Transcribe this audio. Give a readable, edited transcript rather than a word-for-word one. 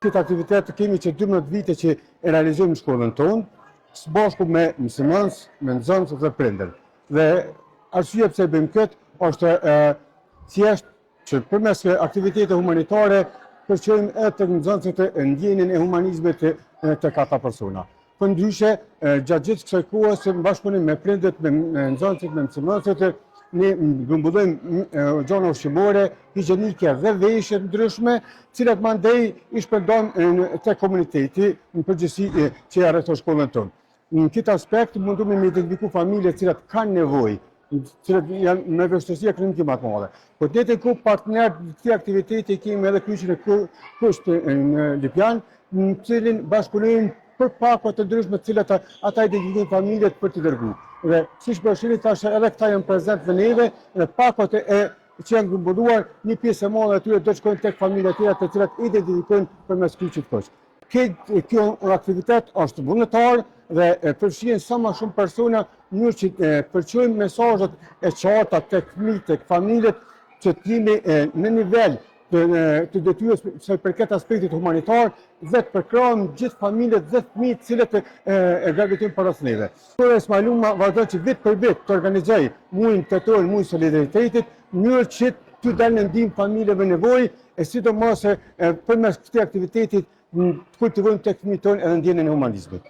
Këtë aktivitet kemi që 12 vite që e realizojmë në shkollën tonë, së bashku me mësimëns, me nxënës dhe prindër. Dhe arsye pse bëjmë këtë është thjesht që përmes aktivitete humanitare përqojmë edhe të nxënësit e ndjenjen e humanizmit të ata persona. Përndryshe, gjatë gjithë kësaj kohe, në bashkëpunim me prindërit, me nxënësit, me mësimënësit, ne grumbullojmë gjëra ushqimore, higjienike dhe veshje të ndryshme, cilat mandej i shpërndajmë te komuniteti në përgjithësi që ja rrethon shkollën tonë. Në këtë aspekt mundumi me identifiku familje cilat kanë nevojë, cilat janë në vështirësi ekonomike më të madhe. Po ne të ku partner të këtij aktiviteti kemi edhe kyçin e kusht në Lipjan, në cilin bashkëpunojmë për pakot të ndryshme të cilat ata identifikojnë familjet për të dërguar. Dhe siç po shihni tash edhe këta janë prezent me neve dhe pakot që janë grumbulluar, një pjesë e madhe atyre do të shkojnë tek familja tjera të cilat identifikojnë përmes kyçit kush. Kjo aktivitet është vullnetar dhe përfshin sa më shumë persona në mënyrë që përçojmë mesazhet e qarta tek fëmijët, tek familjet, që të jemi në nivel të detyrës se përket aspektit humanitar dhe të përkrahojmë gjithë familjet dhe fëmijët cilët e gravitojnë përreth neve. Shkolla Esmailuma vazhdon që vit për vit të organizojë muajin tetor, muajin solidaritetit, në mënyrë që të dalë në ndihmë familjeve nevojë e sidomos përmes këtij aktiviteti të kultivojmë tek fëmijët tonë edhe ndjenjen e humanizmit.